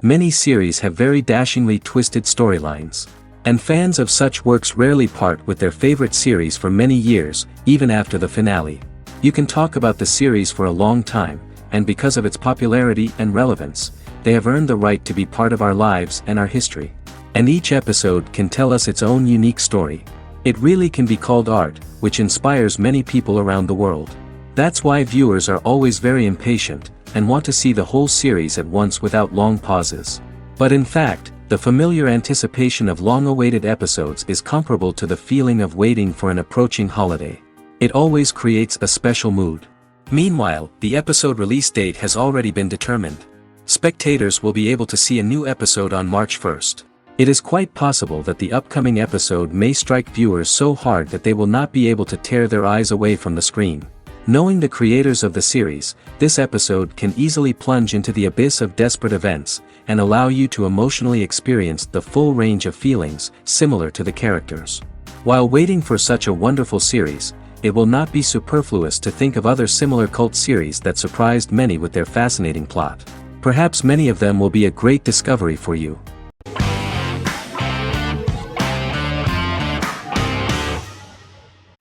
Many series have very dashingly twisted storylines. And fans of such works rarely part with their favorite series for many years, even after the finale. You can talk about the series for a long time, and because of its popularity and relevance, they have earned the right to be part of our lives and our history. And each episode can tell us its own unique story. It really can be called art, which inspires many people around the world. That's why viewers are always very impatient, and want to see the whole series at once without long pauses. But in fact, the familiar anticipation of long-awaited episodes is comparable to the feeling of waiting for an approaching holiday. It always creates a special mood. Meanwhile, the episode release date has already been determined. Spectators will be able to see a new episode on March 1st. It is quite possible that the upcoming episode may strike viewers so hard that they will not be able to tear their eyes away from the screen. Knowing the creators of the series, this episode can easily plunge into the abyss of desperate events, and allow you to emotionally experience the full range of feelings, similar to the characters. While waiting for such a wonderful series, it will not be superfluous to think of other similar cult series that surprised many with their fascinating plot. Perhaps many of them will be a great discovery for you.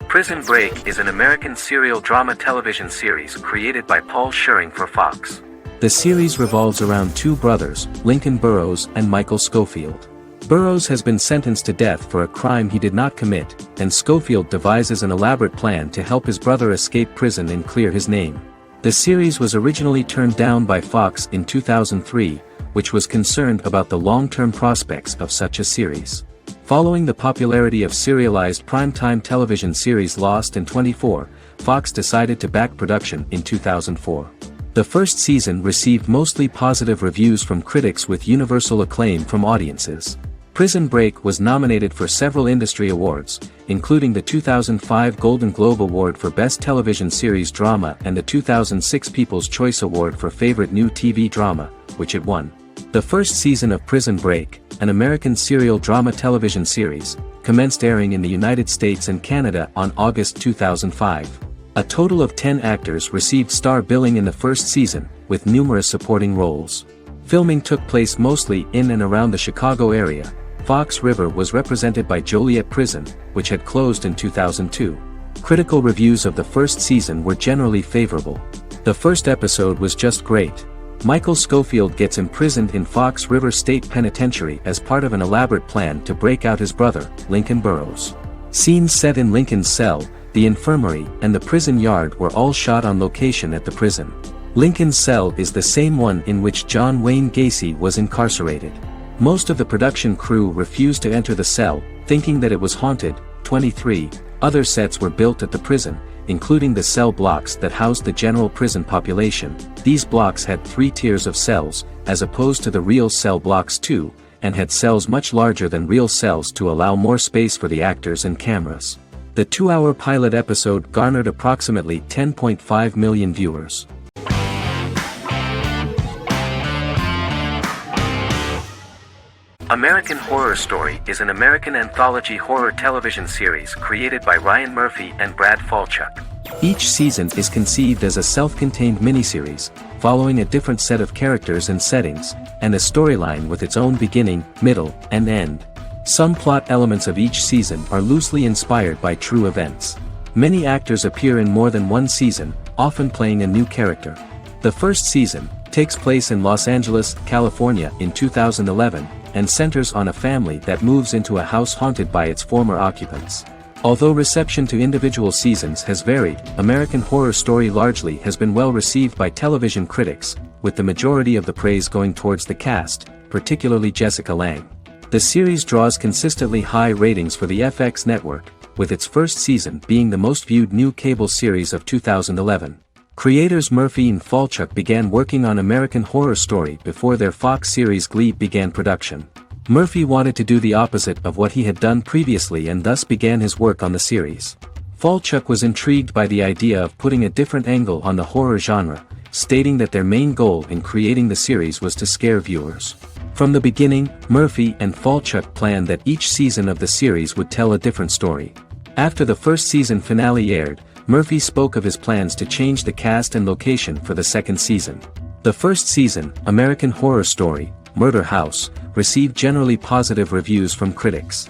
Prison Break is an American serial drama television series created by Paul Schering for Fox. The series revolves around two brothers, Lincoln Burrows and Michael Scofield. Burrows has been sentenced to death for a crime he did not commit, and Scofield devises an elaborate plan to help his brother escape prison and clear his name. The series was originally turned down by Fox in 2003, which was concerned about the long-term prospects of such a series. Following the popularity of serialized primetime television series Lost in 24, Fox decided to back production in 2004. The first season received mostly positive reviews from critics with universal acclaim from audiences. Prison Break was nominated for several industry awards, including the 2005 Golden Globe Award for Best Television Series Drama and the 2006 People's Choice Award for Favorite New TV Drama, which it won. The first season of Prison Break, an American serial drama television series, commenced airing in the United States and Canada on August 2005. A total of 10 actors received star billing in the first season, with numerous supporting roles. Filming took place mostly in and around the Chicago area. Fox River was represented by Joliet Prison, which had closed in 2002. Critical reviews of the first season were generally favorable. The first episode was just great. Michael Scofield gets imprisoned in Fox River State Penitentiary as part of an elaborate plan to break out his brother, Lincoln Burrows. Scenes set in Lincoln's cell, the infirmary, and the prison yard were all shot on location at the prison. Lincoln's cell is the same one in which John Wayne Gacy was incarcerated. Most of the production crew refused to enter the cell, thinking that it was haunted. 23 other sets were built at the prison, including the cell blocks that housed the general prison population. These blocks had 3 tiers of cells, as opposed to the real cell blocks 2, and had cells much larger than real cells to allow more space for the actors and cameras. The 2-hour pilot episode garnered approximately 10.5 million viewers. American Horror Story is an American anthology horror television series created by Ryan Murphy and Brad Falchuk. Each season is conceived as a self-contained miniseries, following a different set of characters and settings, and a storyline with its own beginning, middle, and end. Some plot elements of each season are loosely inspired by true events. Many actors appear in more than one season, often playing a new character. The first season takes place in Los Angeles, California in 2011, and centers on a family that moves into a house haunted by its former occupants. Although reception to individual seasons has varied, American Horror Story largely has been well received by television critics, with the majority of the praise going towards the cast, particularly Jessica Lange. The series draws consistently high ratings for the FX network, with its first season being the most viewed new cable series of 2011. Creators Murphy and Falchuk began working on American Horror Story before their Fox series Glee began production. Murphy wanted to do the opposite of what he had done previously and thus began his work on the series. Falchuk was intrigued by the idea of putting a different angle on the horror genre, stating that their main goal in creating the series was to scare viewers. From the beginning, Murphy and Falchuk planned that each season of the series would tell a different story. After the first season finale aired, Murphy spoke of his plans to change the cast and location for the second season. The first season, American Horror Story, Murder House, received generally positive reviews from critics.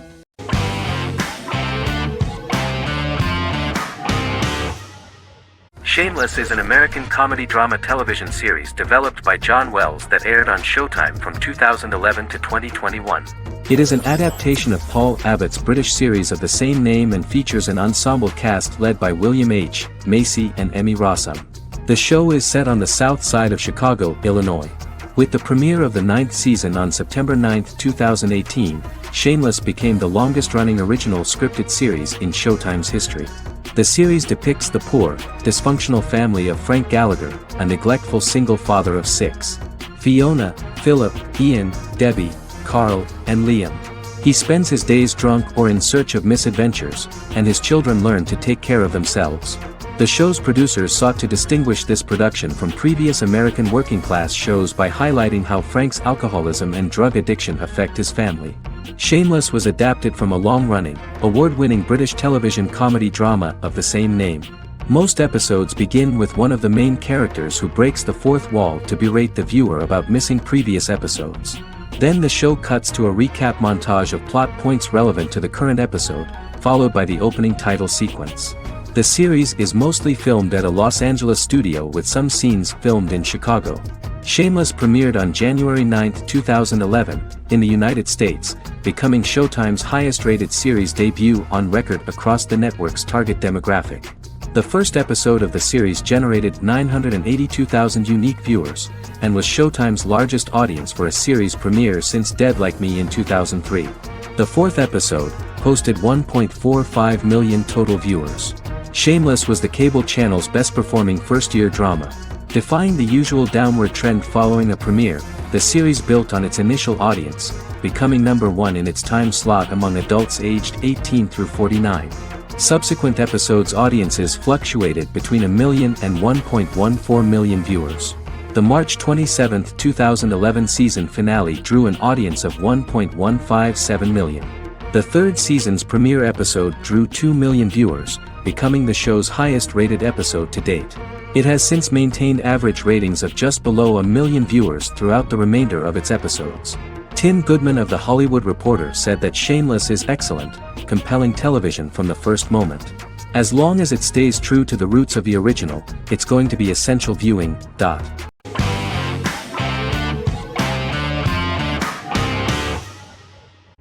Shameless is an American comedy-drama television series developed by John Wells that aired on Showtime from 2011 to 2021. It is an adaptation of Paul Abbott's British series of the same name and features an ensemble cast led by William H. Macy and Emmy Rossum. The show is set on the south side of Chicago, Illinois. With the premiere of the 9th season on September 9, 2018, Shameless became the longest-running original scripted series in Showtime's history. The series depicts the poor, dysfunctional family of Frank Gallagher, a neglectful single father of 6. Fiona, Philip, Ian, Debbie, Carl, and Liam. He spends his days drunk or in search of misadventures, and his children learn to take care of themselves. The show's producers sought to distinguish this production from previous American working-class shows by highlighting how Frank's alcoholism and drug addiction affect his family. Shameless was adapted from a long-running, award-winning British television comedy drama of the same name. Most episodes begin with one of the main characters who breaks the fourth wall to berate the viewer about missing previous episodes. Then the show cuts to a recap montage of plot points relevant to the current episode, followed by the opening title sequence. The series is mostly filmed at a Los Angeles studio with some scenes filmed in Chicago. Shameless premiered on January 9, 2011, in the United States, becoming Showtime's highest-rated series debut on record across the network's target demographic. The first episode of the series generated 982,000 unique viewers, and was Showtime's largest audience for a series premiere since Dead Like Me in 2003. The fourth episode posted 1.45 million total viewers. Shameless was the cable channel's best-performing first-year drama. Defying the usual downward trend following a premiere, the series built on its initial audience, becoming number 1 in its time slot among adults aged 18 through 49. Subsequent episodes' audiences fluctuated between 1 million and 1.14 million viewers. The March 27, 2011 season finale drew an audience of 1.157 million. The third season's premiere episode drew 2 million viewers, becoming the show's highest-rated episode to date. It has since maintained average ratings of just below 1 million viewers throughout the remainder of its episodes. Tim Goodman of The Hollywood Reporter said that Shameless is excellent, compelling television from the first moment. As long as it stays true to the roots of the original, it's going to be essential viewing.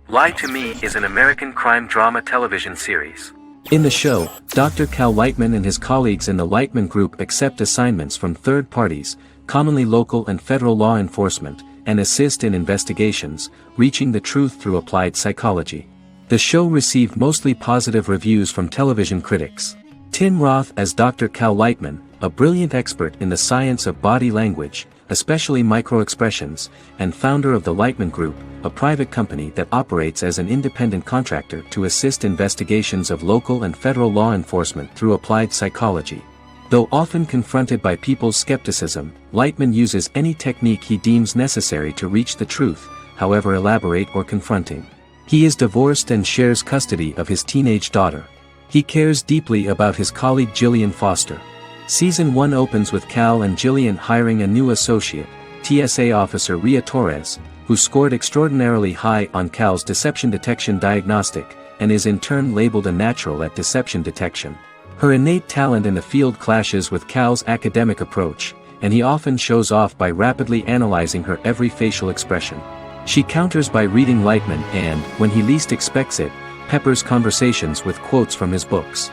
Lie to Me is an American crime drama television series. In the show, Dr. Cal Lightman and his colleagues in the Lightman Group accept assignments from third parties, commonly local and federal law enforcement, and assist in investigations, reaching the truth through applied psychology. The show received mostly positive reviews from television critics. Tim Roth as Dr. Cal Lightman, a brilliant expert in the science of body language, especially microexpressions, and founder of the Lightman Group, a private company that operates as an independent contractor to assist investigations of local and federal law enforcement through applied psychology. Though often confronted by people's skepticism, Lightman uses any technique he deems necessary to reach the truth, however elaborate or confronting. He is divorced and shares custody of his teenage daughter. He cares deeply about his colleague Jillian Foster. Season 1 opens with Cal and Jillian hiring a new associate, TSA officer Rhea Torres, who scored extraordinarily high on Cal's deception detection diagnostic, and is in turn labeled a natural at deception detection. Her innate talent in the field clashes with Cal's academic approach, and he often shows off by rapidly analyzing her every facial expression. She counters by reading Lightman and, when he least expects it, peppers conversations with quotes from his books.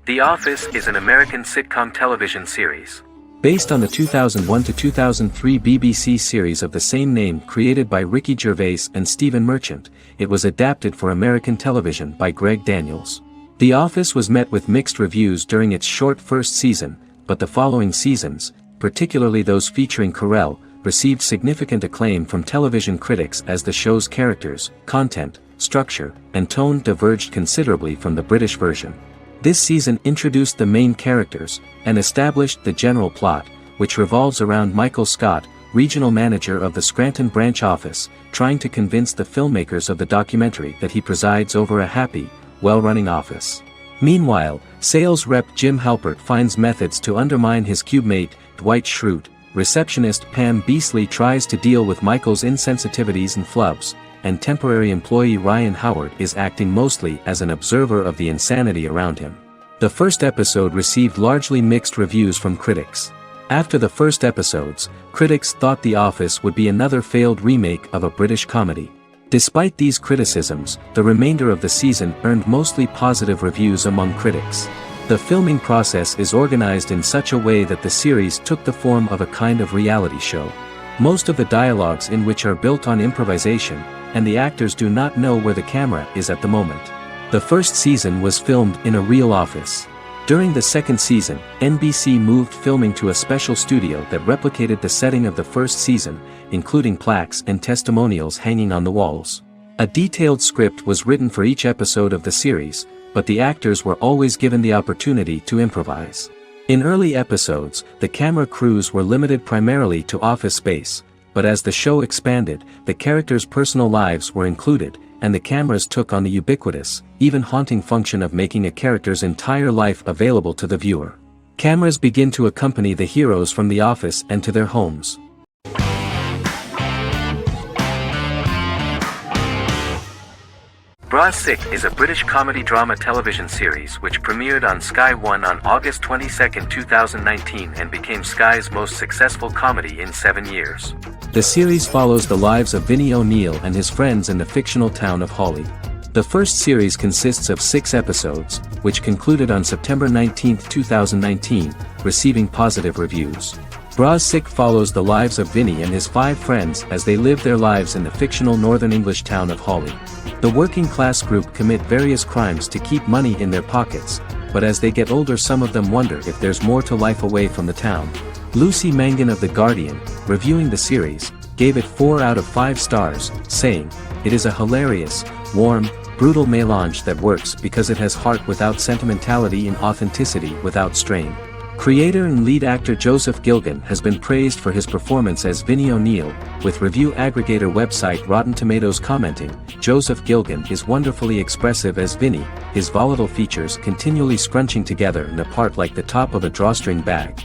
The Office is an American sitcom television series. Based on the 2001 to 2003 BBC series of the same name created by Ricky Gervais and Stephen Merchant, it was adapted for American television by Greg Daniels. The Office was met with mixed reviews during its short first season, but the following seasons, particularly those featuring Carell, received significant acclaim from television critics as the show's characters, content, structure, and tone diverged considerably from the British version. This season introduced the main characters, and established the general plot, which revolves around Michael Scott, regional manager of the Scranton branch office, trying to convince the filmmakers of the documentary that he presides over a happy, well-running office. Meanwhile, sales rep Jim Halpert finds methods to undermine his cube-mate, Dwight Schrute. Receptionist Pam Beasley tries to deal with Michael's insensitivities and flubs, and temporary employee Ryan Howard is acting mostly as an observer of the insanity around him. The first episode received largely mixed reviews from critics. After the first episodes, critics thought The Office would be another failed remake of a British comedy. Despite these criticisms, the remainder of the season earned mostly positive reviews among critics. The filming process is organized in such a way that the series took the form of a kind of reality show. Most of the dialogues in which are built on improvisation, and the actors do not know where the camera is at the moment. The first season was filmed in a real office. During the second season, NBC moved filming to a special studio that replicated the setting of the first season, including plaques and testimonials hanging on the walls. A detailed script was written for each episode of the series, but the actors were always given the opportunity to improvise. In early episodes, the camera crews were limited primarily to office space, but as the show expanded, the characters' personal lives were included, and the cameras took on the ubiquitous, even haunting function of making a character's entire life available to the viewer. Cameras begin to accompany the heroes from the office and to their homes. Bra Sick is a British comedy drama television series which premiered on Sky One on August 22, 2019 and became Sky's most successful comedy in 7 years. The series follows the lives of Vinnie O'Neill and his friends in the fictional town of Hawley. The first series consists of 6 episodes, which concluded on September 19, 2019, receiving positive reviews. Bra Sick follows the lives of Vinnie and his 5 friends as they live their lives in the fictional Northern English town of Hawley. The working class group commit various crimes to keep money in their pockets, but as they get older some of them wonder if there's more to life away from the town. Lucy Mangan of The Guardian, reviewing the series, gave it 4 out of 5 stars, saying, "It is a hilarious, warm, brutal melange that works because it has heart without sentimentality and authenticity without strain." Creator and lead actor Joseph Gilgun has been praised for his performance as Vinnie O'Neill, with review aggregator website Rotten Tomatoes commenting, "Joseph Gilgun is wonderfully expressive as Vinnie, his volatile features continually scrunching together and apart like the top of a drawstring bag."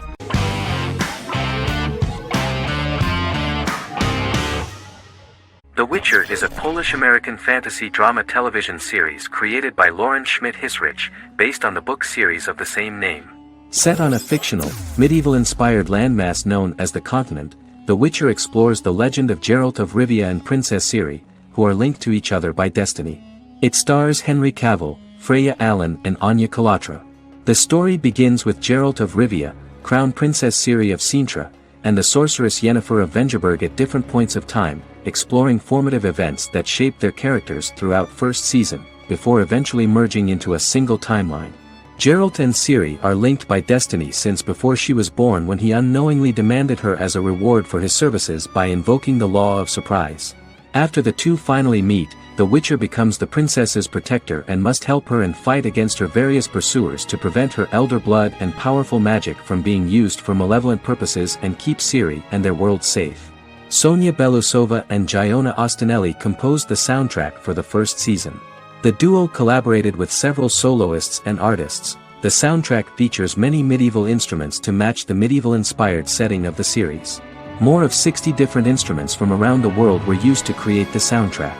The Witcher is a Polish-American fantasy drama television series created by Lauren Schmidt-Hissrich, based on the book series of the same name. Set on a fictional, medieval-inspired landmass known as the Continent, The Witcher explores the legend of Geralt of Rivia and Princess Ciri, who are linked to each other by destiny. It stars Henry Cavill, Freya Allan and Anya Chalotra. The story begins with Geralt of Rivia, Crown Princess Ciri of Sintra, and the sorceress Yennefer of Vengerberg at different points of time, exploring formative events that shaped their characters throughout first season, before eventually merging into a single timeline. Geralt and Ciri are linked by destiny since before she was born when he unknowingly demanded her as a reward for his services by invoking the law of surprise. After the two finally meet, the Witcher becomes the princess's protector and must help her and fight against her various pursuers to prevent her elder blood and powerful magic from being used for malevolent purposes and keep Ciri and their world safe. Sonia Belousova and Giona Ostinelli composed the soundtrack for the first season. The duo collaborated with several soloists and artists. The soundtrack features many medieval instruments to match the medieval-inspired setting of the series. More of 60 different instruments from around the world were used to create the soundtrack.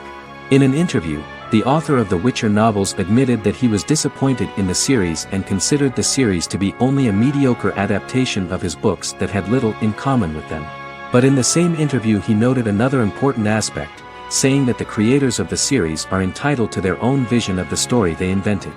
In an interview, the author of the Witcher novels admitted that he was disappointed in the series and considered the series to be only a mediocre adaptation of his books that had little in common with them. But in the same interview he noted another important aspect, saying that the creators of the series are entitled to their own vision of the story they invented.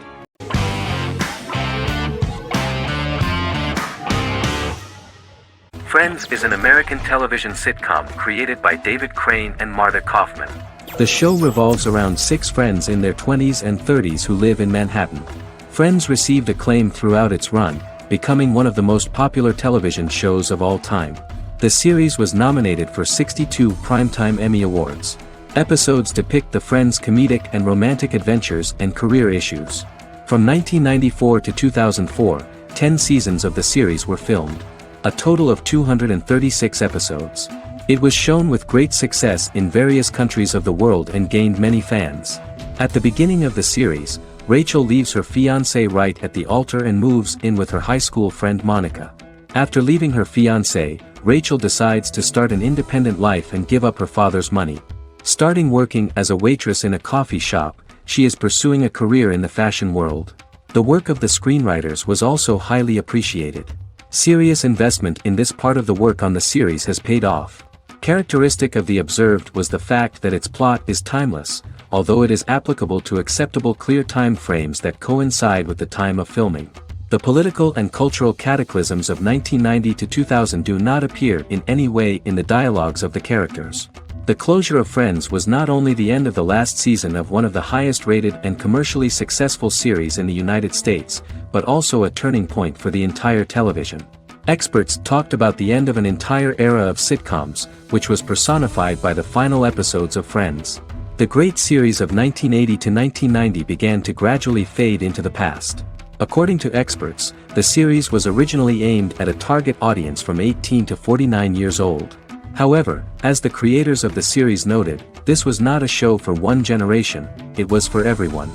Friends is an American television sitcom created by David Crane and Marta Kaufman. The show revolves around 6 friends in their 20s and 30s who live in Manhattan. Friends received acclaim throughout its run, becoming one of the most popular television shows of all time. The series was nominated for 62 Primetime Emmy Awards. Episodes depict the friends' comedic and romantic adventures and career issues. From 1994 to 2004, 10 seasons of the series were filmed. A total of 236 episodes. It was shown with great success in various countries of the world and gained many fans. At the beginning of the series, Rachel leaves her fiancé right at the altar and moves in with her high school friend Monica. After leaving her fiancé, Rachel decides to start an independent life and give up her father's money. Starting working as a waitress in a coffee shop, she is pursuing a career in the fashion world. The work of the screenwriters was also highly appreciated. Serious investment in this part of the work on the series has paid off. Characteristic of The Observed was the fact that its plot is timeless, although it is applicable to acceptable clear time frames that coincide with the time of filming. The political and cultural cataclysms of 1990 to 2000 do not appear in any way in the dialogues of the characters. The closure of Friends was not only the end of the last season of one of the highest-rated and commercially successful series in the United States, but also a turning point for the entire television. Experts talked about the end of an entire era of sitcoms, which was personified by the final episodes of Friends. The great series of 1980 to 1990 began to gradually fade into the past. According to experts, the series was originally aimed at a target audience from 18 to 49 years old. However, as the creators of the series noted, this was not a show for one generation, it was for everyone.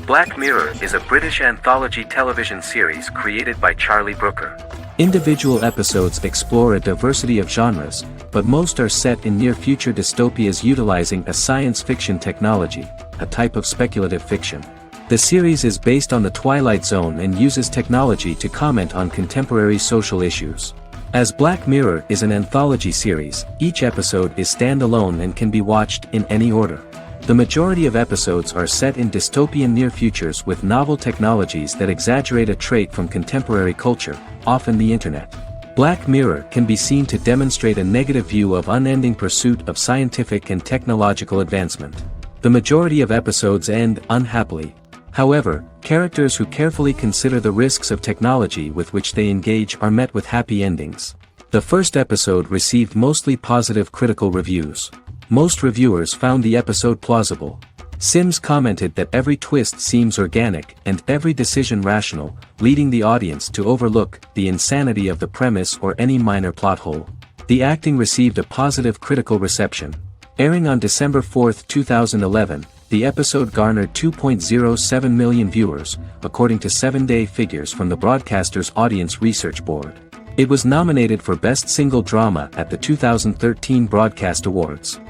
Black Mirror is a British anthology television series created by Charlie Brooker. Individual episodes explore a diversity of genres, but most are set in near-future dystopias utilizing a science fiction technology, a type of speculative fiction. The series is based on the Twilight Zone and uses technology to comment on contemporary social issues. As Black Mirror is an anthology series, each episode is standalone and can be watched in any order. The majority of episodes are set in dystopian near futures with novel technologies that exaggerate a trait from contemporary culture, often the internet. Black Mirror can be seen to demonstrate a negative view of unending pursuit of scientific and technological advancement. The majority of episodes end unhappily. However, characters who carefully consider the risks of technology with which they engage are met with happy endings. The first episode received mostly positive critical reviews. Most reviewers found the episode plausible. Sims commented that every twist seems organic and every decision rational, leading the audience to overlook the insanity of the premise or any minor plot hole. The acting received a positive critical reception. Airing on December 4, 2011, the episode garnered 2.07 million viewers, according to 7-day figures from the broadcaster's Audience Research Board. It was nominated for Best Single Drama at the 2013 Broadcast Awards.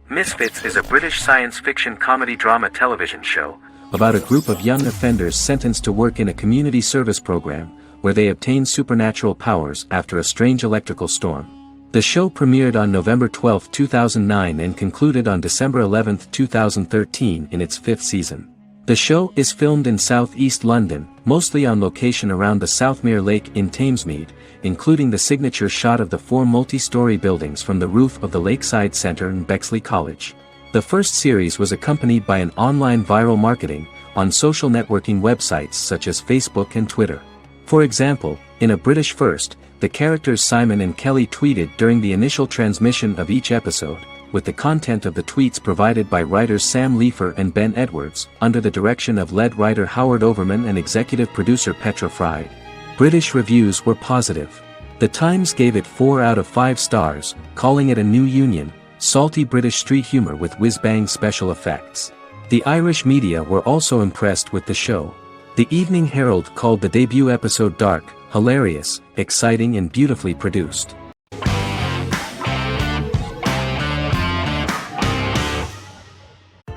Misfits is a British science fiction comedy drama television show about a group of young offenders sentenced to work in a community service program, where they obtain supernatural powers after a strange electrical storm. The show premiered on November 12, 2009 and concluded on December 11, 2013 in its 5th season. The show is filmed in southeast London, mostly on location around the Southmere Lake in Thamesmead, including the signature shot of the 4 multi-story buildings from the roof of the Lakeside Centre in Bexley College. The first series was accompanied by an online viral marketing on social networking websites such as Facebook and Twitter. For example, in a British first, the characters Simon and Kelly tweeted during the initial transmission of each episode, with the content of the tweets provided by writers Sam Leifer and Ben Edwards, under the direction of lead writer Howard Overman and executive producer Petra Fried. British reviews were positive. The Times gave it 4 out of 5 stars, calling it a new union, salty British street humor with whiz-bang special effects. The Irish media were also impressed with the show. The Evening Herald called the debut episode dark, hilarious, exciting and beautifully produced.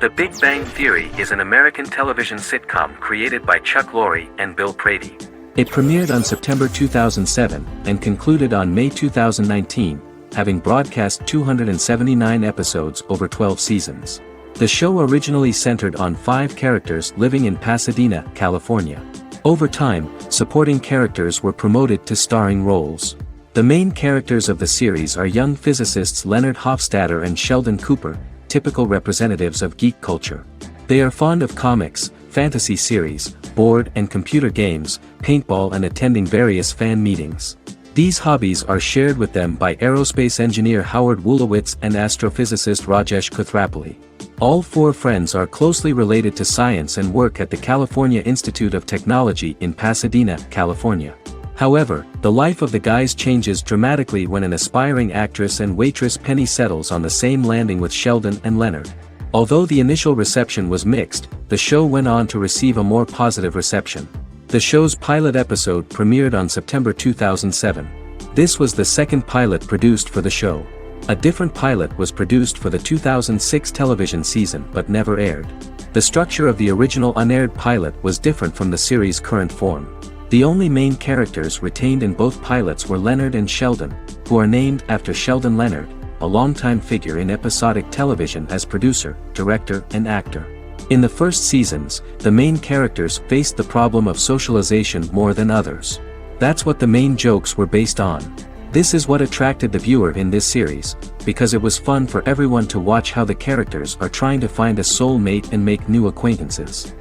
The Big Bang Theory is an American television sitcom created by Chuck Lorre and Bill Prady. It premiered on September 2007 and concluded on May 2019, having broadcast 279 episodes over 12 seasons. The show originally centered on 5 characters living in Pasadena, California. Over time, supporting characters were promoted to starring roles. The main characters of the series are young physicists Leonard Hofstadter and Sheldon Cooper, typical representatives of geek culture. They are fond of comics, fantasy series, board and computer games, paintball and attending various fan meetings. These hobbies are shared with them by aerospace engineer Howard Wolowitz and astrophysicist Rajesh Kuthrapalli. All 4 friends are closely related to science and work at the California Institute of Technology in Pasadena, California. However, the life of the guys changes dramatically when an aspiring actress and waitress Penny settles on the same landing with Sheldon and Leonard. Although the initial reception was mixed, the show went on to receive a more positive reception. The show's pilot episode premiered on September 2007. This was the second pilot produced for the show. A different pilot was produced for the 2006 television season but never aired. The structure of the original unaired pilot was different from the series' current form. The only main characters retained in both pilots were Leonard and Sheldon, who are named after Sheldon Leonard, a longtime figure in episodic television as producer, director, and actor. In the first seasons, the main characters faced the problem of socialization more than others. That's what the main jokes were based on. This is what attracted the viewer in this series, because it was fun for everyone to watch how the characters are trying to find a soul mate and make new acquaintances.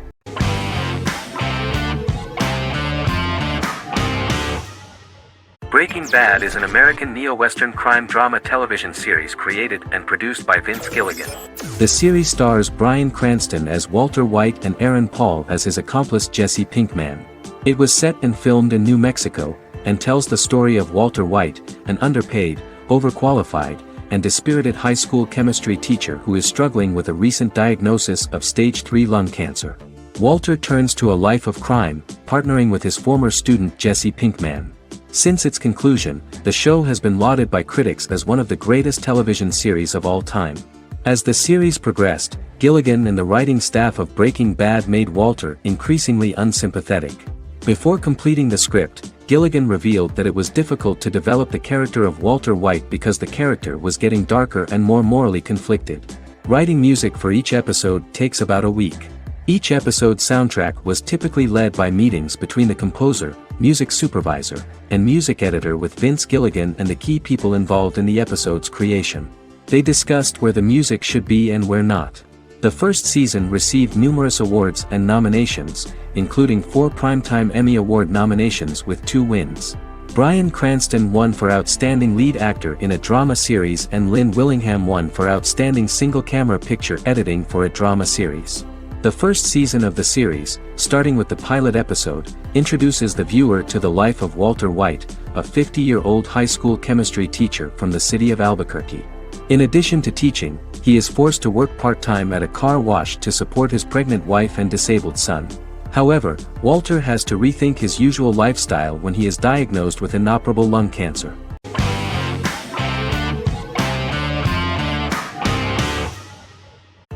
Breaking Bad is an American neo-Western crime drama television series created and produced by Vince Gilligan. The series stars Bryan Cranston as Walter White and Aaron Paul as his accomplice Jesse Pinkman. It was set and filmed in New Mexico, and tells the story of Walter White, an underpaid, overqualified, and dispirited high school chemistry teacher who is struggling with a recent diagnosis of stage 3 lung cancer. Walter turns to a life of crime, partnering with his former student Jesse Pinkman. Since its conclusion, the show has been lauded by critics as one of the greatest television series of all time. As the series progressed, Gilligan and the writing staff of Breaking Bad made Walter increasingly unsympathetic. Before completing the script, Gilligan revealed that it was difficult to develop the character of Walter White because the character was getting darker and more morally conflicted. Writing music for each episode takes about a week. Each episode's soundtrack was typically led by meetings between the composer, music supervisor, and music editor with Vince Gilligan and the key people involved in the episode's creation. They discussed where the music should be and where not. The first season received numerous awards and nominations, including 4 Primetime Emmy Award nominations with 2 wins. Bryan Cranston won for Outstanding Lead Actor in a Drama Series and Lynn Willingham won for Outstanding Single-Camera Picture Editing for a Drama Series. The first season of the series, starting with the pilot episode, introduces the viewer to the life of Walter White, a 50-year-old high school chemistry teacher from the city of Albuquerque. In addition to teaching, he is forced to work part-time at a car wash to support his pregnant wife and disabled son. However, Walter has to rethink his usual lifestyle when he is diagnosed with inoperable lung cancer.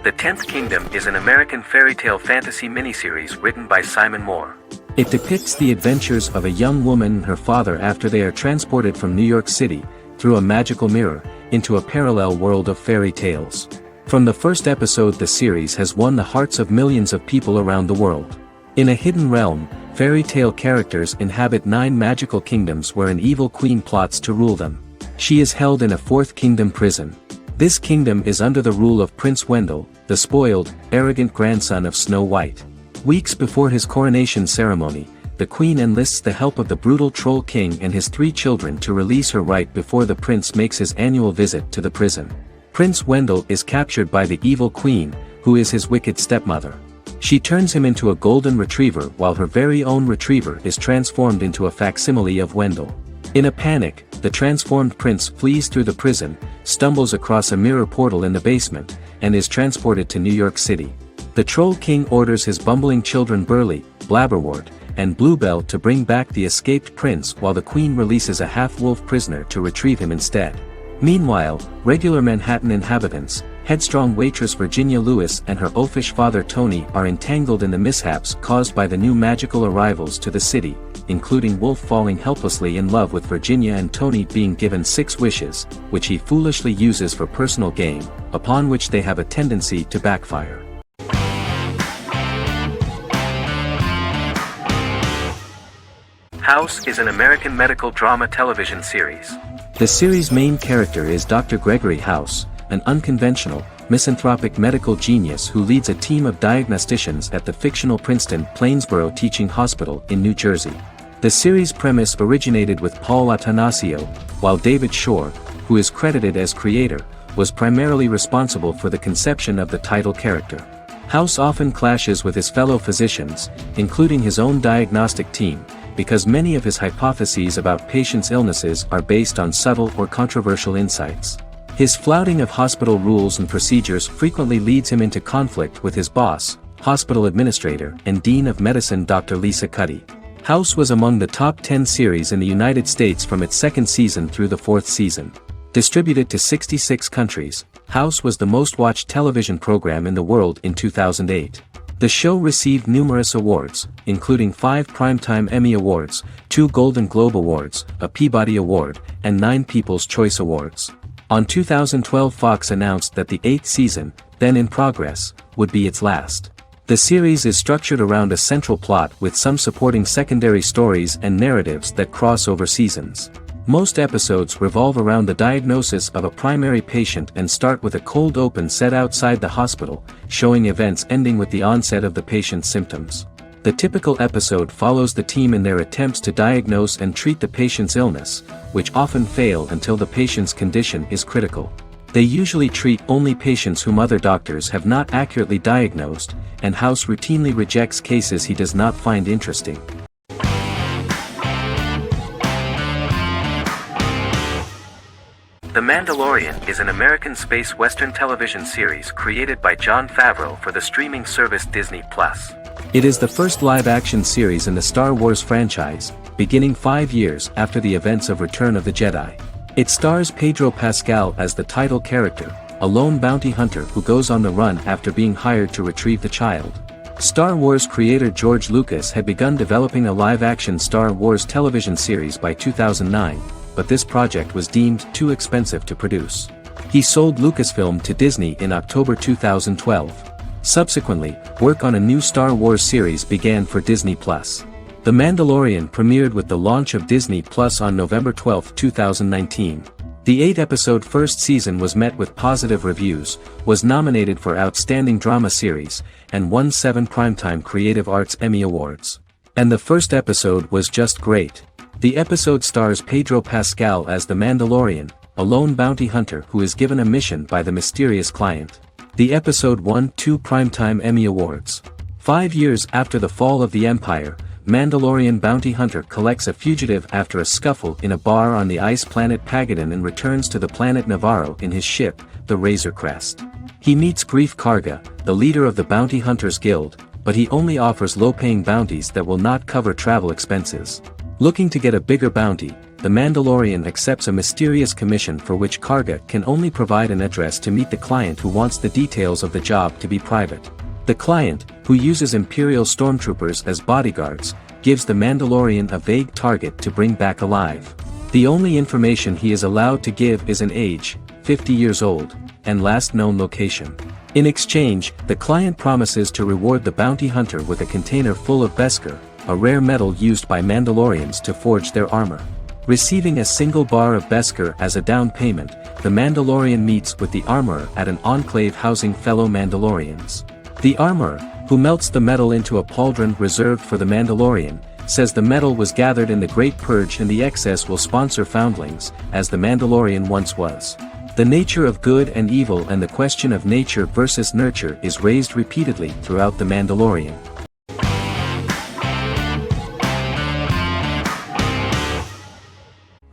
The Tenth Kingdom is an American fairy tale fantasy miniseries written by Simon Moore. It depicts the adventures of a young woman and her father after they are transported from New York City, through a magical mirror, into a parallel world of fairy tales. From the first episode, the series has won the hearts of millions of people around the world. In a hidden realm, fairy tale characters inhabit 9 magical kingdoms where an evil queen plots to rule them. She is held in a 4th kingdom prison. This kingdom is under the rule of Prince Wendell, the spoiled, arrogant grandson of Snow White. Weeks before his coronation ceremony, the queen enlists the help of the brutal Troll King and his 3 children to release her right before the prince makes his annual visit to the prison. Prince Wendell is captured by the evil queen, who is his wicked stepmother. She turns him into a golden retriever while her very own retriever is transformed into a facsimile of Wendell. In a panic, the transformed prince flees through the prison, stumbles across a mirror portal in the basement, and is transported to New York City. The Troll King orders his bumbling children Burley, Blabberwort, and Bluebell to bring back the escaped prince while the queen releases a half-wolf prisoner to retrieve him instead. Meanwhile, regular Manhattan inhabitants, headstrong waitress Virginia Lewis and her oafish father Tony are entangled in the mishaps caused by the new magical arrivals to the city, including Wolf falling helplessly in love with Virginia and Tony being given 6 wishes, which he foolishly uses for personal gain, upon which they have a tendency to backfire. House is an American medical drama television series. The series' main character is Dr. Gregory House, an unconventional, misanthropic medical genius who leads a team of diagnosticians at the fictional Princeton Plainsboro Teaching Hospital in New Jersey. The series' premise originated with Paul Attanasio, while David Shore, who is credited as creator, was primarily responsible for the conception of the title character. House often clashes with his fellow physicians, including his own diagnostic team, because many of his hypotheses about patients' illnesses are based on subtle or controversial insights. His flouting of hospital rules and procedures frequently leads him into conflict with his boss, hospital administrator and dean of medicine Dr. Lisa Cuddy. House was among the top 10 series in the United States from its second season through the fourth season. Distributed to 66 countries, House was the most-watched television program in the world in 2008. The show received numerous awards, including 5 Primetime Emmy Awards, 2 Golden Globe Awards, a Peabody Award, and 9 People's Choice Awards. On 2012 Fox announced that the 8th season, then in progress, would be its last. The series is structured around a central plot with some supporting secondary stories and narratives that cross over seasons. Most episodes revolve around the diagnosis of a primary patient and start with a cold open set outside the hospital, showing events ending with the onset of the patient's symptoms. The typical episode follows the team in their attempts to diagnose and treat the patient's illness, which often fail until the patient's condition is critical. They usually treat only patients whom other doctors have not accurately diagnosed, and House routinely rejects cases he does not find interesting. The Mandalorian is an American space western television series created by Jon Favreau for the streaming service Disney+. It is the first live-action series in the Star Wars franchise, beginning 5 years after the events of Return of the Jedi. It stars Pedro Pascal as the title character, a lone bounty hunter who goes on the run after being hired to retrieve the child. Star Wars creator George Lucas had begun developing a live-action Star Wars television series by 2009, but this project was deemed too expensive to produce. He sold Lucasfilm to Disney in October 2012. Subsequently, work on a new Star Wars series began for Disney+. The Mandalorian premiered with the launch of Disney Plus on November 12, 2019. The 8-episode first season was met with positive reviews, was nominated for Outstanding Drama Series, and won 7 Primetime Creative Arts Emmy Awards. And the first episode was just great. The episode stars Pedro Pascal as the Mandalorian, a lone bounty hunter who is given a mission by the mysterious client. The episode won 2 Primetime Emmy Awards. 5 years after the fall of the Empire, Mandalorian bounty hunter collects a fugitive after a scuffle in a bar on the ice planet Pagadan and returns to the planet Navarro in his ship, the Razor Crest. He meets Grief Karga, the leader of the Bounty Hunters Guild, but he only offers low-paying bounties that will not cover travel expenses. Looking to get a bigger bounty, the Mandalorian accepts a mysterious commission for which Karga can only provide an address to meet the client who wants the details of the job to be private. The client, who uses Imperial stormtroopers as bodyguards, gives the Mandalorian a vague target to bring back alive. The only information he is allowed to give is an age, 50 years old, and last known location. In exchange, the client promises to reward the bounty hunter with a container full of Beskar, a rare metal used by Mandalorians to forge their armor. Receiving a single bar of Beskar as a down payment, the Mandalorian meets with the armorer at an enclave housing fellow Mandalorians. The armorer, who melts the metal into a pauldron reserved for the Mandalorian, says the metal was gathered in the Great Purge and the excess will sponsor foundlings, as the Mandalorian once was. The nature of good and evil and the question of nature versus nurture is raised repeatedly throughout The Mandalorian.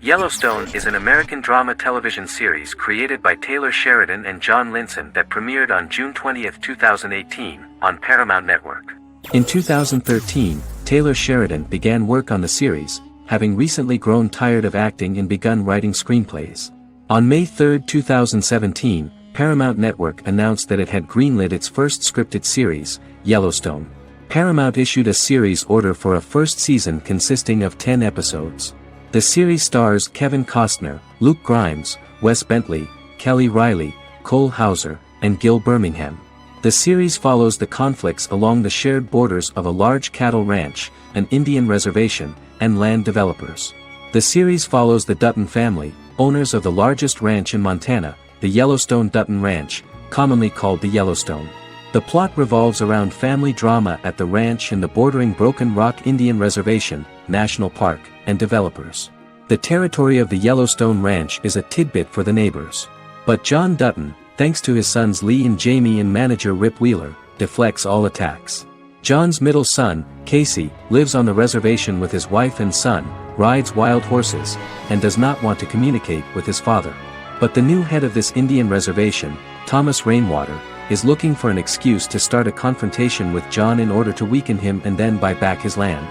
Yellowstone is an American drama television series created by Taylor Sheridan and John Linson that premiered on June 20, 2018, on Paramount Network. In 2013, Taylor Sheridan began work on the series, having recently grown tired of acting and begun writing screenplays. On May 3, 2017, Paramount Network announced that it had greenlit its first scripted series, Yellowstone. Paramount issued a series order for a first season consisting of 10 episodes. The series stars Kevin Costner, Luke Grimes, Wes Bentley, Kelly Riley, Cole Hauser, and Gil Birmingham. The series follows the conflicts along the shared borders of a large cattle ranch, an Indian reservation, and land developers. The series follows the Dutton family, owners of the largest ranch in Montana, the Yellowstone Dutton Ranch, commonly called the Yellowstone. The plot revolves around family drama at the ranch and the bordering Broken Rock Indian Reservation, National Park, and developers. The territory of the Yellowstone Ranch is a tidbit for the neighbors. But John Dutton, thanks to his sons Lee and Jamie and manager Rip Wheeler, deflects all attacks. John's middle son, Casey, lives on the reservation with his wife and son, rides wild horses, and does not want to communicate with his father. But the new head of this Indian reservation, Thomas Rainwater, is looking for an excuse to start a confrontation with John in order to weaken him and then buy back his land.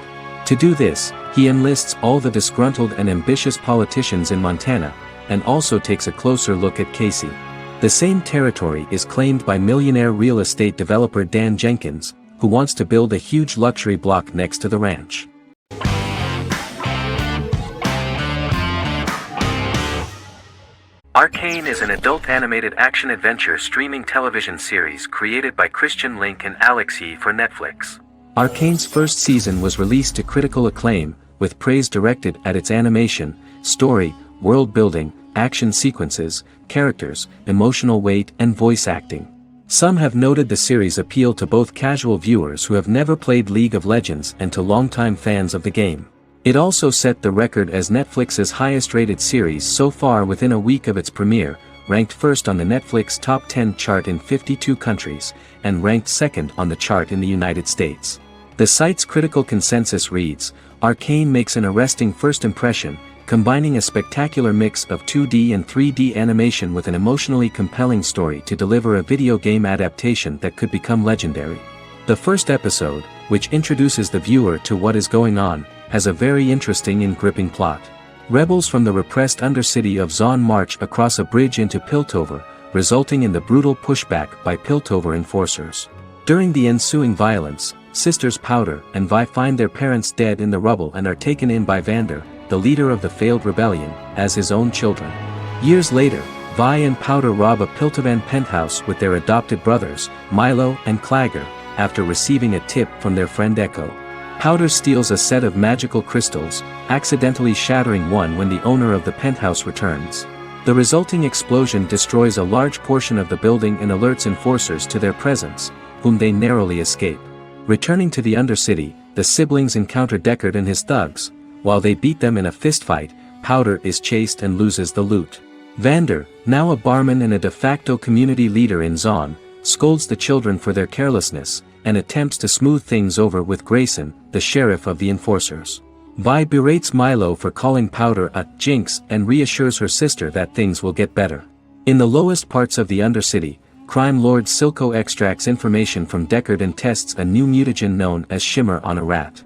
To do this, he enlists all the disgruntled and ambitious politicians in Montana, and also takes a closer look at Casey. The same territory is claimed by millionaire real estate developer Dan Jenkins, who wants to build a huge luxury block next to the ranch. Arcane is an adult animated action-adventure streaming television series created by Christian Link and Alex Yee for Netflix. Arcane's first season was released to critical acclaim, with praise directed at its animation, story, world building, action sequences, characters, emotional weight and voice acting. Some have noted the series' appeal to both casual viewers who have never played League of Legends and to longtime fans of the game. It also set the record as Netflix's highest-rated series so far within a week of its premiere, ranked first on the Netflix Top 10 chart in 52 countries, and ranked second on the chart in the United States. The site's critical consensus reads, "Arcane makes an arresting first impression, combining a spectacular mix of 2D and 3D animation with an emotionally compelling story to deliver a video game adaptation that could become legendary." The first episode, which introduces the viewer to what is going on, has a very interesting and gripping plot. Rebels from the repressed undercity of Zon march across a bridge into Piltover, resulting in the brutal pushback by Piltover enforcers. During the ensuing violence, sisters Powder and Vi find their parents dead in the rubble and are taken in by Vander, the leader of the failed rebellion, as his own children. Years later, Vi and Powder rob a Piltovan penthouse with their adopted brothers, Milo and Clagger, after receiving a tip from their friend Echo. Powder steals a set of magical crystals, accidentally shattering one when the owner of the penthouse returns. The resulting explosion destroys a large portion of the building and alerts enforcers to their presence, whom they narrowly escape. Returning to the Undercity, the siblings encounter Deckard and his thugs. While they beat them in a fistfight, Powder is chased and loses the loot. Vander, now a barman and a de facto community leader in Zon, scolds the children for their carelessness, and attempts to smooth things over with Grayson, the sheriff of the enforcers. Vi berates Milo for calling Powder a jinx and reassures her sister that things will get better. In the lowest parts of the Undercity, crime lord Silco extracts information from Deckard and tests a new mutagen known as Shimmer on a rat.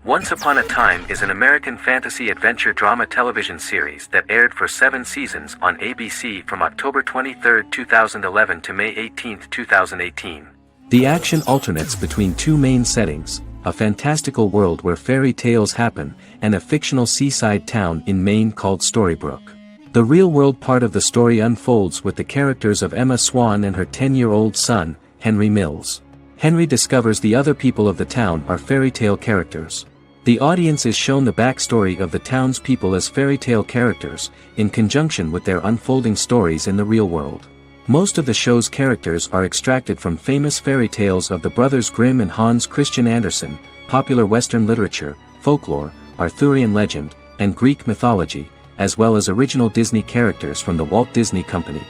Once Upon a Time is an American fantasy adventure drama television series that aired for 7 seasons on ABC from October 23, 2011 to May 18, 2018. The action alternates between two main settings, a fantastical world where fairy tales happen, and a fictional seaside town in Maine called Storybrooke. The real-world part of the story unfolds with the characters of Emma Swan and her 10-year-old son, Henry Mills. Henry discovers the other people of the town are fairy tale characters. The audience is shown the backstory of the townspeople as fairy tale characters, in conjunction with their unfolding stories in the real world. Most of the show's characters are extracted from famous fairy tales of the Brothers Grimm and Hans Christian Andersen, popular Western literature, folklore, Arthurian legend, and Greek mythology, as well as original Disney characters from the Walt Disney Company.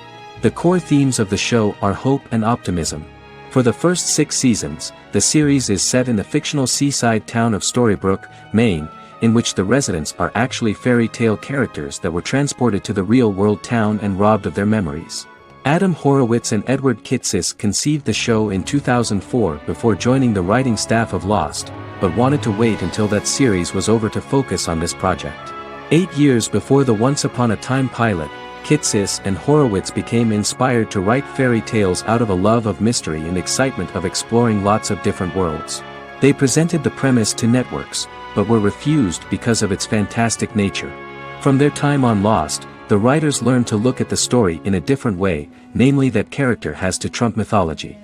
The core themes of the show are hope and optimism. For the first 6 seasons, the series is set in the fictional seaside town of Storybrooke, Maine, in which the residents are actually fairy tale characters that were transported to the real-world town and robbed of their memories. Adam Horowitz and Edward Kitsis conceived the show in 2004 before joining the writing staff of Lost, but wanted to wait until that series was over to focus on this project. 8 years before the Once Upon a Time pilot, Kitsis and Horowitz became inspired to write fairy tales out of a love of mystery and excitement of exploring lots of different worlds. They presented the premise to networks, but were refused because of its fantastic nature. From their time on Lost, the writers learned to look at the story in a different way, namely that character has to trump mythology.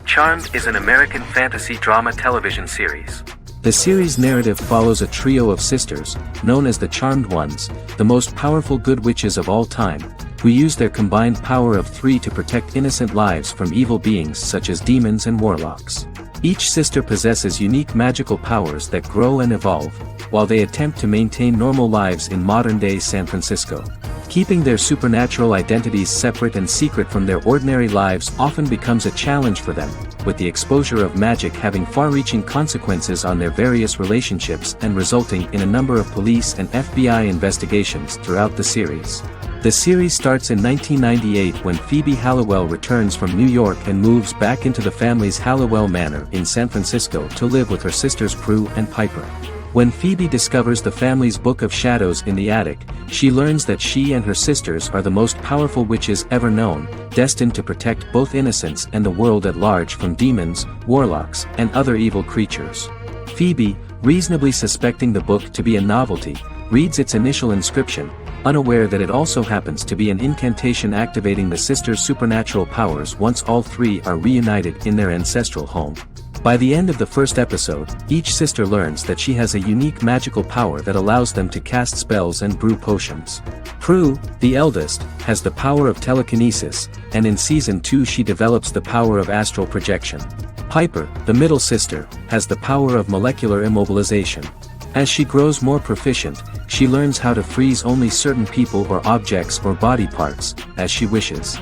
Charmed is an American fantasy drama television series. The series' narrative follows a trio of sisters, known as the Charmed Ones, the most powerful good witches of all time, who use their combined power of 3 to protect innocent lives from evil beings such as demons and warlocks. Each sister possesses unique magical powers that grow and evolve, while they attempt to maintain normal lives in modern-day San Francisco. Keeping their supernatural identities separate and secret from their ordinary lives often becomes a challenge for them, with the exposure of magic having far-reaching consequences on their various relationships and resulting in a number of police and FBI investigations throughout the series. The series starts in 1998 when Phoebe Halliwell returns from New York and moves back into the family's Halliwell Manor in San Francisco to live with her sisters Prue and Piper. When Phoebe discovers the family's Book of Shadows in the attic, she learns that she and her sisters are the most powerful witches ever known, destined to protect both innocents and the world at large from demons, warlocks, and other evil creatures. Phoebe, reasonably suspecting the book to be a novelty, reads its initial inscription, unaware that it also happens to be an incantation activating the sisters' supernatural powers once all three are reunited in their ancestral home. By the end of the first episode, each sister learns that she has a unique magical power that allows them to cast spells and brew potions. Prue, the eldest, has the power of telekinesis, and in Season 2 she develops the power of astral projection. Piper, the middle sister, has the power of molecular immobilization. As she grows more proficient, she learns how to freeze only certain people or objects or body parts, as she wishes.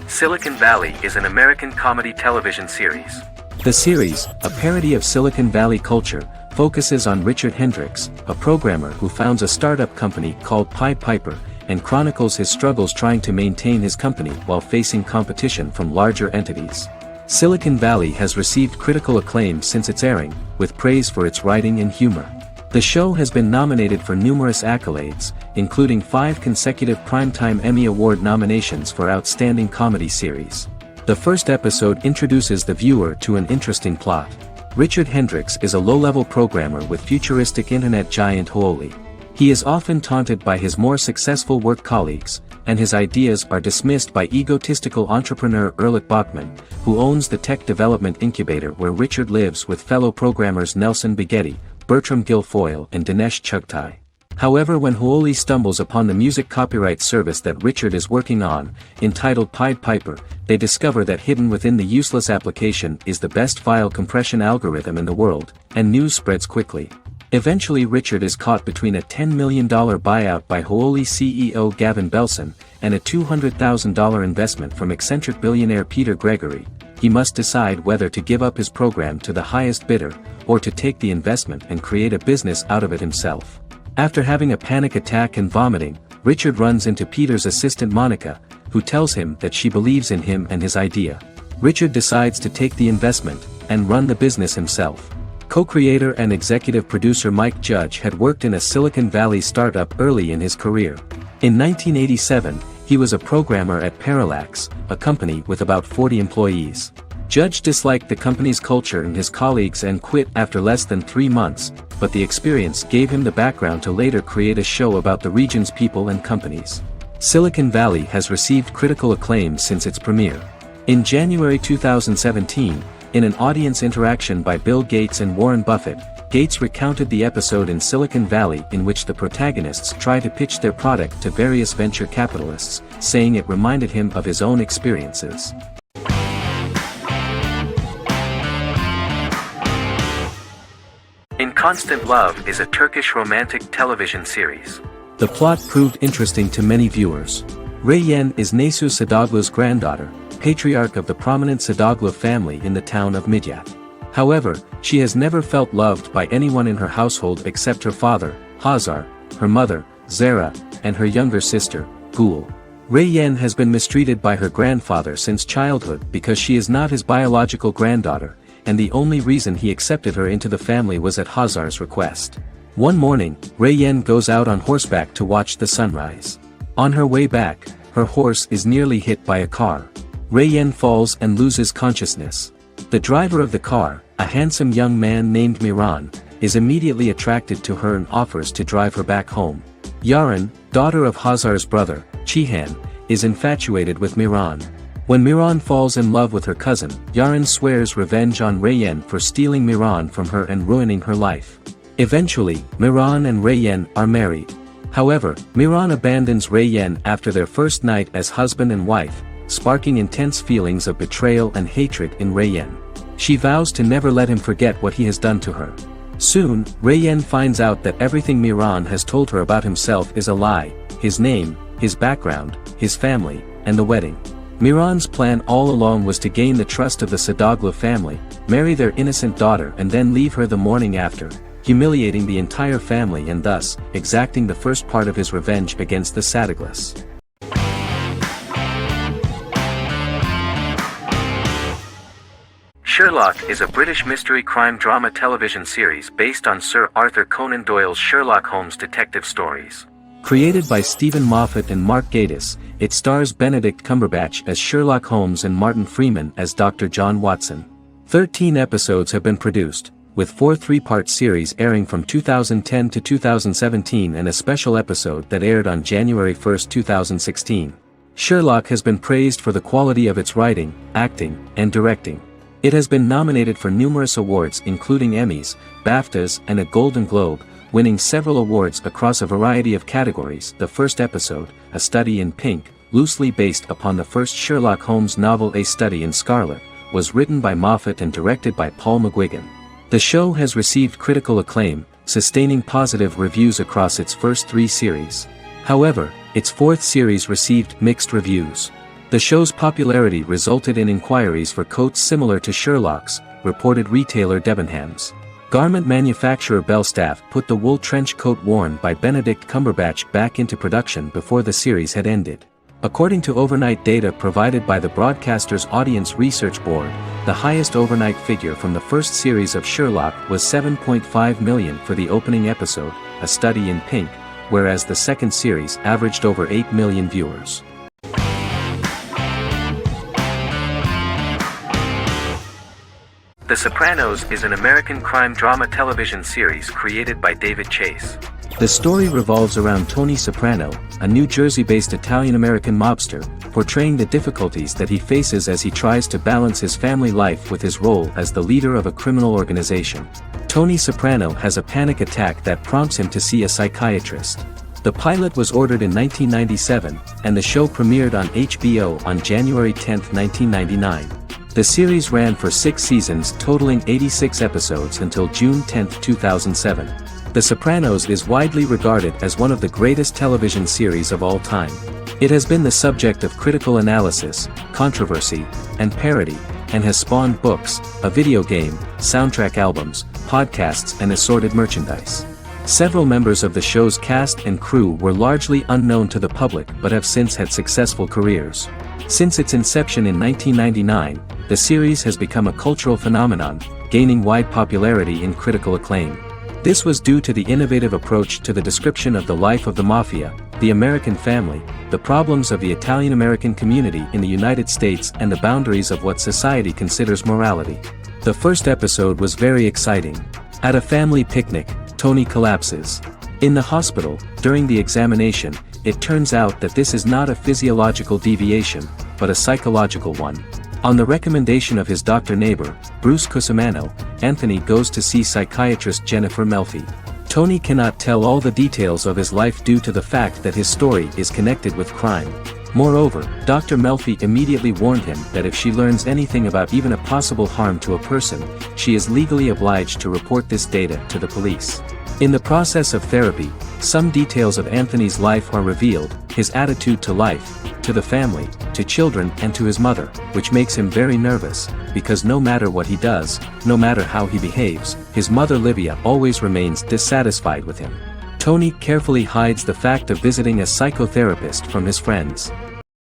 Silicon Valley is an American comedy television series. The series, a parody of Silicon Valley culture, focuses on Richard Hendricks, a programmer who founds a startup company called Pied Piper, and chronicles his struggles trying to maintain his company while facing competition from larger entities. Silicon Valley has received critical acclaim since its airing, with praise for its writing and humor. The show has been nominated for numerous accolades, including 5 consecutive Primetime Emmy Award nominations for Outstanding Comedy Series. The first episode introduces the viewer to an interesting plot. Richard Hendricks is a low-level programmer with futuristic internet giant Huoli. He is often taunted by his more successful work colleagues, and his ideas are dismissed by egotistical entrepreneur Erlich Bachman, who owns the tech development incubator where Richard lives with fellow programmers Nelson Bighetti, Bertram Guilfoyle and Dinesh Chugtai. However, when Huoli stumbles upon the music copyright service that Richard is working on, entitled Pied Piper, they discover that hidden within the useless application is the best file compression algorithm in the world, and news spreads quickly. Eventually Richard is caught between a $10 million buyout by Huoli CEO Gavin Belson, and a $200,000 investment from eccentric billionaire Peter Gregory. He must decide whether to give up his program to the highest bidder, or to take the investment and create a business out of it himself. After having a panic attack and vomiting, Richard runs into Peter's assistant Monica, who tells him that she believes in him and his idea. Richard decides to take the investment, and run the business himself. Co-creator and executive producer Mike Judge had worked in a Silicon Valley startup early in his career. In 1987, he was a programmer at Parallax, a company with about 40 employees. Judge disliked the company's culture and his colleagues and quit after less than 3 months, but the experience gave him the background to later create a show about the region's people and companies. Silicon Valley has received critical acclaim since its premiere. In January 2017, in an audience interaction by Bill Gates and Warren Buffett, Gates recounted the episode in Silicon Valley in which the protagonists try to pitch their product to various venture capitalists, saying it reminded him of his own experiences. In Constant Love is a Turkish romantic television series. The plot proved interesting to many viewers. Reyyen is Nesu Sadoglu's granddaughter, patriarch of the prominent Sadoglu family in the town of Midyat. However, she has never felt loved by anyone in her household except her father, Hazar, her mother, Zara, and her younger sister, Gul. Reyyen has been mistreated by her grandfather since childhood because she is not his biological granddaughter, and the only reason he accepted her into the family was at Hazar's request. One morning, Reyyen goes out on horseback to watch the sunrise. On her way back, her horse is nearly hit by a car. Reyyen falls and loses consciousness. The driver of the car, a handsome young man named Miran, is immediately attracted to her and offers to drive her back home. Yaren, daughter of Hazar's brother, Chihan, is infatuated with Miran. When Miran falls in love with her cousin, Yaren swears revenge on Reyyen for stealing Miran from her and ruining her life. Eventually, Miran and Reyyen are married. However, Miran abandons Ray-Yen after their first night as husband and wife, sparking intense feelings of betrayal and hatred in Ray-Yen. She vows to never let him forget what he has done to her. Soon, Ray-Yen finds out that everything Miran has told her about himself is a lie: his name, his background, his family, and the wedding. Miran's plan all along was to gain the trust of the Sadoglu family, marry their innocent daughter and then leave her the morning after, humiliating the entire family and thus, exacting the first part of his revenge against the Sadaglus. Sherlock is a British mystery crime drama television series based on Sir Arthur Conan Doyle's Sherlock Holmes detective stories. Created by Stephen Moffat and Mark Gatiss, it stars Benedict Cumberbatch as Sherlock Holmes and Martin Freeman as Dr. John Watson. 13 episodes have been produced, with 4 three-part series airing from 2010 to 2017 and a special episode that aired on January 1, 2016. Sherlock has been praised for the quality of its writing, acting, and directing. It has been nominated for numerous awards including Emmys, BAFTAs and a Golden Globe, winning several awards across a variety of categories. The first episode, A Study in Pink, loosely based upon the first Sherlock Holmes novel A Study in Scarlet, was written by Moffat and directed by Paul McGuigan. The show has received critical acclaim, sustaining positive reviews across its first 3 series. However, its 4th series received mixed reviews. The show's popularity resulted in inquiries for coats similar to Sherlock's, reported retailer Debenhams. Garment manufacturer Belstaff put the wool trench coat worn by Benedict Cumberbatch back into production before the series had ended. According to overnight data provided by the broadcaster's Audience Research Board, the highest overnight figure from the first series of Sherlock was 7.5 million for the opening episode, A Study in Pink, whereas the second series averaged over 8 million viewers. The Sopranos is an American crime drama television series created by David Chase. The story revolves around Tony Soprano, a New Jersey-based Italian-American mobster, portraying the difficulties that he faces as he tries to balance his family life with his role as the leader of a criminal organization. Tony Soprano has a panic attack that prompts him to see a psychiatrist. The pilot was ordered in 1997, and the show premiered on HBO on January 10, 1999. The series ran for 6 seasons totaling 86 episodes until June 10, 2007. The Sopranos is widely regarded as one of the greatest television series of all time. It has been the subject of critical analysis, controversy, and parody, and has spawned books, a video game, soundtrack albums, podcasts and assorted merchandise. Several members of the show's cast and crew were largely unknown to the public but have since had successful careers. Since its inception in 1999, the series has become a cultural phenomenon, gaining wide popularity and critical acclaim. This was due to the innovative approach to the description of the life of the mafia, the American family, the problems of the Italian-American community in the United States and the boundaries of what society considers morality. The first episode was very exciting. At a family picnic, Tony collapses. In the hospital, during the examination, it turns out that this is not a physiological deviation, but a psychological one. On the recommendation of his doctor neighbor, Bruce Cusimano, Anthony goes to see psychiatrist Jennifer Melfi. Tony cannot tell all the details of his life due to the fact that his story is connected with crime. Moreover, Dr. Melfi immediately warned him that if she learns anything about even a possible harm to a person, she is legally obliged to report this data to the police. In the process of therapy, some details of Anthony's life are revealed, his attitude to life, to the family, to children and to his mother, which makes him very nervous, because no matter what he does, no matter how he behaves, his mother Livia always remains dissatisfied with him. Tony carefully hides the fact of visiting a psychotherapist from his friends.